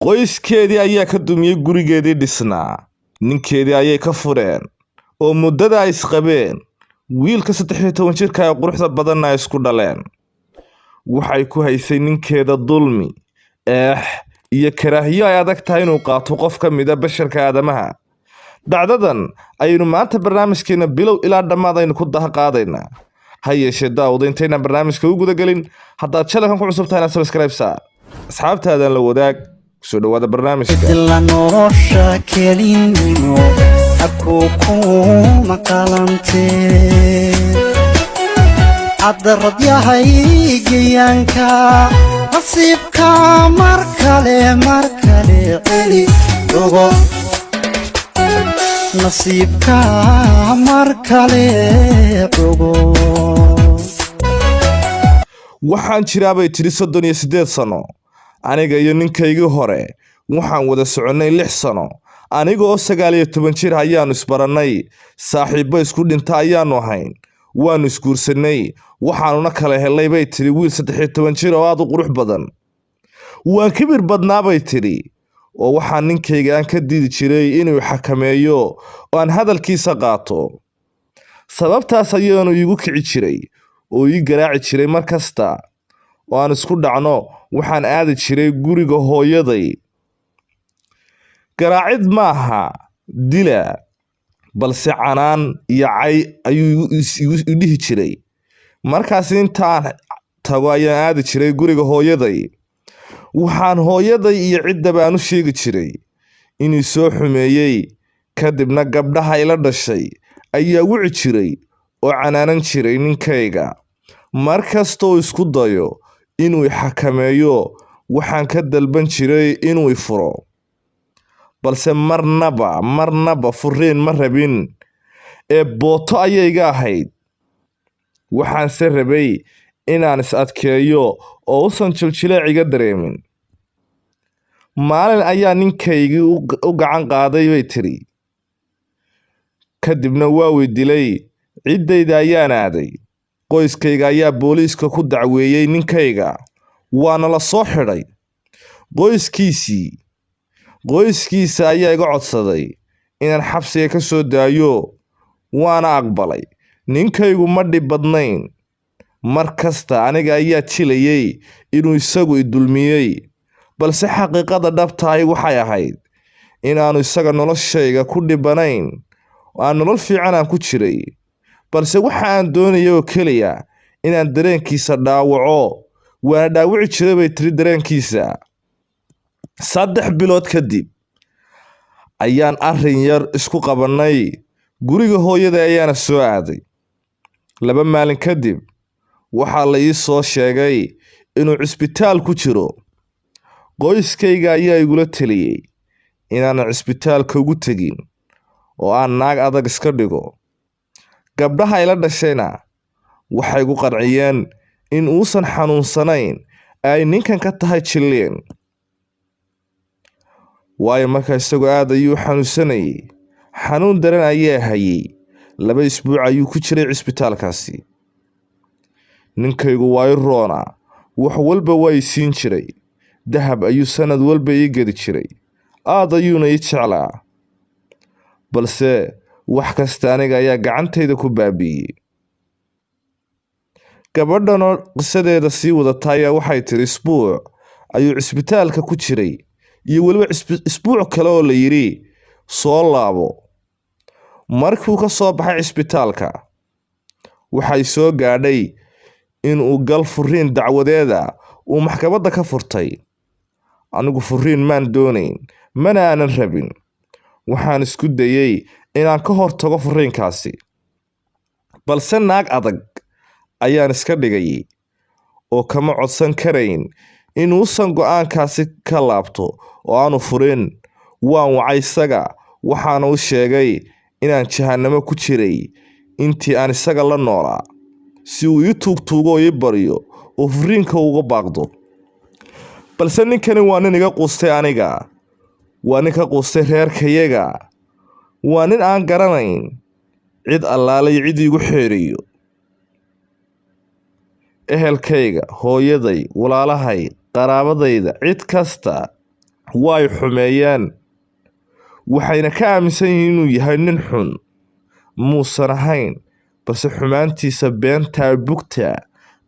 qoyskeedii ayaa ka dumiyey gurigeedii dhisnaa. ninkeedii ayay ka fureen oo muddada ay isqabeen wiilka 13 jirka ee quruxda badanna isku dhaleen. waxay ku haysay ninkeeda dulmi, iyo karaahiyo ay adag tahay inuu qaato qof ka mid ah basharka aadamaha. dhacdadan ayaynu maanta barnaamijkeena bilow ilaa dhammaad aynu ku daha qaadaynaa. ha yeeshee daawada intaynan barnaamijka u gudagelin, haddaad channelkan ku cusub tahayna subscribe saar, asxaabtaadan la wadaag. kusoo dhawaada barnaamijka. idla nolosha kelinimo akuukuma qalantee cadarad yahay geyanka nasiibka mar kale celi dogo nasiibka mar kale dogo. waxaan jiraabay tiri 38 sano. aniga iyo ninkaygii hore waxaan wada soconnay 6 sano. aniga oo 19 jir ayaanu isbarannay. saaxiibbo isku dhinta ayaanu ahayn. waanu isguursanay. waxaanuna kala helay bay tiri wiil 13 jir oo aad u qurux badan. waan kibir badnaa bay tiri, oo waxaan ninkayga aan ka diidi jiray inuu xakameeyo oo aan hadalkiisa qaato. sababtaas ayaanu iigu kici jiray oo ii garaaci jiray mar kasta oo aan isku dhacno. waxaan aadi jiray guriga hooyaday. garaacid maaha dila, balse canaan iyo cay ayuu i dhihi jiray. markaas intaan tago ayaan aadi jiray guriga hooyaday. waxaan hooyaday iyo ciddaba aan u sheegi jiray inuu soo xumeeyey. kadibna gabdhaha ila dhashay ayaa wici jiray oo canaanan jiray ninkayga. mar kastoo isku dayo inuu i xakameeyo, waxaan ka dalban jiray inuu i furo. balse marnaba furiin ma rabin, ee booto ayayga ahayd. waxaanse rabay inaan is adkeeyo oo usan jiljileec iga dareemin. maalin ayaa ninkaygii u gacan qaaday bay tiri. kadibna waa weydilay. ciddayda ayaan aaday. qoyskayga ayaa booliiska ku dacweeyey ninkayga, waana la soo xidhay. qoyskiisa ayaa iga codsaday inaan xabsiga ka soo daayo, waana aqbalay. ninkaygu ma dhib badnayn. mar kasta aniga ayaa jilayay inuu isagu i dulmiyey, balse xaqiiqada dhabtahay waxay ahayd inaanu isaga noloshayga ku dhibanayn. aan nolol fiican aan ku jiray, balse waxa aan doonaya oo keliya inaan dareenkiisa dhaawaco. waana dhaawici jiray bay tiri dareenkiisa. 3 bilood kadib ayaan arrin yar isku qabannay. guriga hooyada ayaana soo aaday. 2 maalin kadib waxaa la ii soo sheegay inuu cisbitaal ku jiro. qoyskayga ayaa igula taliyey inaanan cisbitaalka ugu tegin oo aan naag adag iska dhigo. gabdhaha ila dhashayna waxay gu qanciyeen in uusan xanuunsanayn, ay ninkan ka tahay jilliin. waayo markaa isagoo aad ayuu xanuunsanayay. xanuun daran ayaa hayay. 2 isbuuc ayuu ku jiray cisbitaalkaasi. ninkaygu waa i roona. wax walba waa i siin jiray. dahab ayuu sanad walba ii gedi jiray. aad ayuuna ii jeclaa. balse wax kasta aniga ayaa gacantayda ku baabi'iyey. gabadhanoo qisadeeda sii wadata ayaa waxay tiri isbuuc ayuu cisbitaalka ku jiray, iyo weliba isbuuc kale oo la yidhi soo laabo. markuu ka soo baxay cisbitaalka waxay soo gaadhay inuu gal furiin dacwadeeda uu maxkamadda ka furtay. anigu furiin maan doonayn, mana aanan rabin. waxaan isku dayey inaan ka hortago furiinkaasi, balse naag adag ayaan iska dhigayay oo kama codsan karayn inuusan go'aankaasi ka laabto oo aanu furin. waan wacay isaga, waxaana u sheegay inaan jahannamo ku jiray intii aan isaga la noolaa, si uu ii tuugtuugo oo ii baryo oo furiinka uga baaqdo. balse ninkani waa nin iga quustay aniga. waa nin ka quustay reerkayaga. waa nin aan garanayn cid allaalay cid iigu xeeriyo. ehelkayga, hooyaday, walaalahay, qaraabadayda, cid kasta way xumeeyeen waxayna ka aaminsan yihiin inuu yahay nin xun muusan ahayn balse xumaantiisa beentaa bugta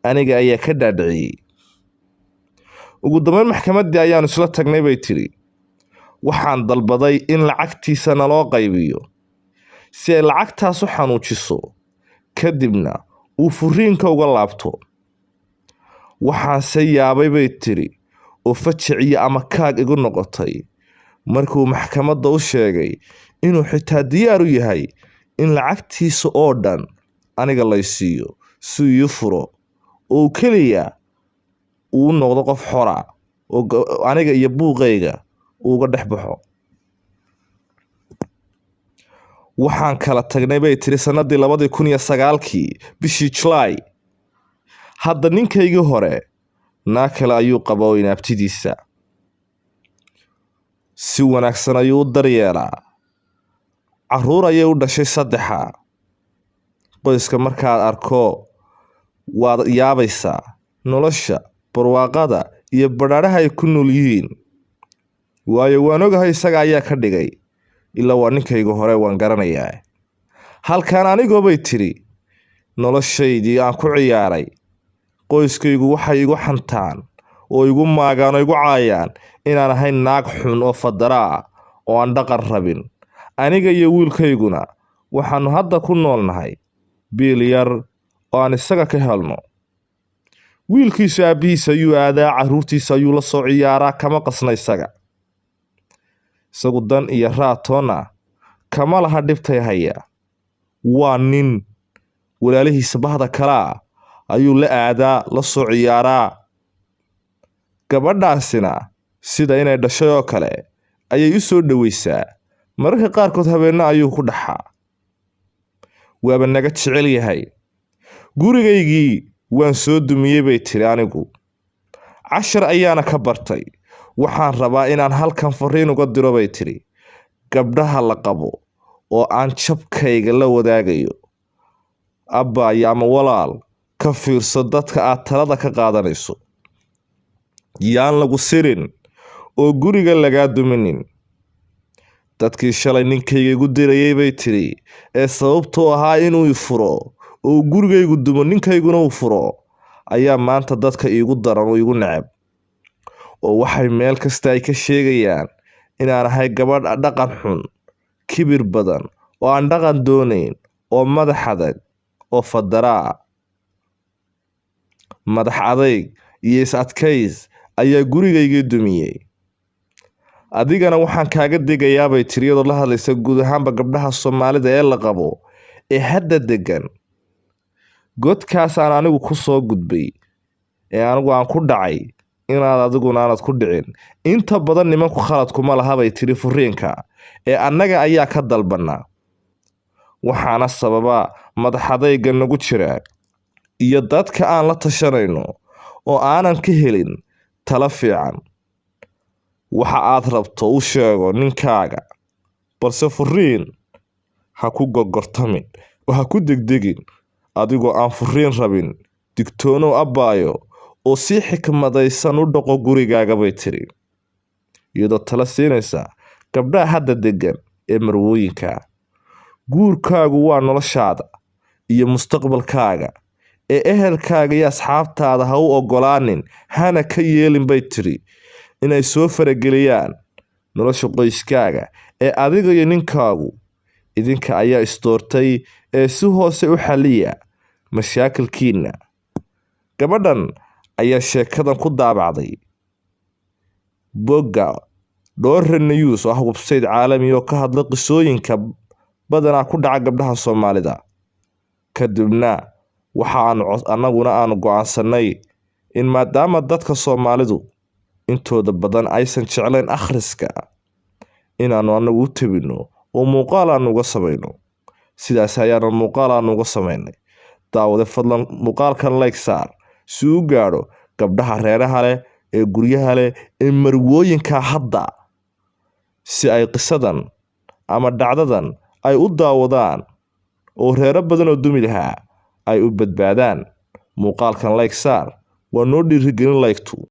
aniga ayaa ka dhaadhiciyey. ugu dambeyn maxkamaddii ayaanu isla tagnay bay tidhi. waxaan dalbaday in lacagtiisa naloo qaybiyo si ay lacagtaas u xanuujiso kadibna uu furiinka uga laabto. waxaanse yaabay bay tidhi oo fajiciyo ama kaag igu noqotay markuu maxkamadda u sheegay inuu xitaa diyaar u yahay in lacagtiisa oo dhan aniga laysiiyo si uu ii furo oo keliya uu noqdo qof xora oo aniga iyo buuqayga uga dhex baxo. waxaan kala tagnay bay tiri sanadii 2009 bishii July. hadda ninkaygii hore naag kale ayuu qabaa inaabtidiisa. si wanaagsan ayuu u daryeelaa. carruur ayay u dhashay 3. qoyska markaad arko waad yaabaysaa nolosha barwaaqada iyo badhaadhaha ay ku nool yihiin. waayo waan ogahay isaga ayaa ka dhigay ilaa waa ninkayga hore waan garanayaa. halkan anigoo bay tiri noloshaydii aan ku ciyaaray qoyskaygu waxay igu xantaan oo igu maagaan oo igu caayaan inaan ahay naag xun oo fadaraa oo aan dhaqan rabin. aniga iyo wiilkayguna waxaanu hadda ku noolnahay biil yar oo aan isaga ka helno. wiilkiisu aabbihiisa ayuu aadaa, carruurtiisa ayuu la soo ciyaaraa, kama qasna isaga dan iyo raatoona kama laha dhibtay haya. waa nin walaalihiisa bahda kalaa ayuu la aadaa, la soo ciyaaraa. gabadhaasina sida inay dhashay oo kale ayay u soo dhowaysaa. mararka qaarkood habeenno ayuu ku dhaxaa. waaba naga jecel yahay. gurigaygii waan soo dumiyey bay tiri anigu. cashar ayaana ka bartay. waxaan rabaa inaan halkan fariin uga diro bay tiri gabdhaha la qabo oo aan jabkayga la wadaagayo. abbaayo ama walaal ka fiirso dadka aad talada ka qaadanayso. yaan lagu sirin oo guriga lagaa duminin. dadkii shalay ninkayga igu dirayay bay tiri ee sababtoo ahaa inuu i furo oo gurigaygu dumo ninkayguna uu furo ayaa maanta dadka iigu daran oo igu necab. oo waxay meel kasta ay ka sheegayaan inaan ahay gabadh dhaqan xun, kibir badan oo aan dhaqan doonayn, oo madax adag oo fadaraa. madax adayg iyo is adkays ayaa gurigaygii dumiyey. adigana waxaan kaaga digayaa bay tiri iyadoo la hadlaysa guud ahaanba gabdhaha Soomaalida ee la qabo ee hadda degan. godkaasaan anigu ku soo gudbay ee anigu aan ku dhacay inaad adiguna aanad ku dhicin. inta badan nimanku khalad kuma laha bay tiri furiinka ee annaga ayaa ka dalbanaa. waxaana sababa madaxadayga nagu jira iyo dadka aan la tashanayno oo aanan ka helin talo fiican. waxa aad rabto u sheego ninkaaga balse furiin ha ku gogortamin oo ha ku degdegin adigoo aan furiin rabin. digtoonow abbaayo oo si xikmadaysan u dhaqo gurigaaga bay tiri iyadoo tala siinaysa gabdhaha hadda degan ee marwooyinka. guurkaagu waa noloshaada iyo mustaqbalkaaga ee ehelkaaga iyo asxaabtaada ha u ogolaanin hana ka yeelin bay tiri inay soo farageliyaan nolosha qoyskaaga ee adiga iyo ninkaagu idinka ayaa isdoortay ee si hoose u xaliya mashaakilkiina. gabadhan ayaa sheekadan ku daabacday bogga Dhoorre News oo ah website caalami oo ka hadla qisooyinka badanaa ku dhaca gabdhaha Soomaalida. kadibna annaguna aanu go'aansanay in maadaama dadka Soomaalidu intooda badan aysan jeclayn akhriska inaanu anagu u tabino oo muuqaal aan uga samayno. sidaas ayaana muuqaal aan uga samaynay. daawade fadlan muuqaalkan like saar si uu gaadho gabdhaha reeraha leh ee guryaha leh ee marwooyinka hadda si ay qisadan ama dhacdadan ay u daawadaan oo reero badan oo dumi lahaa ay u badbaadaan. muuqaalkan like saar waa noo dhiirigelin like-tu.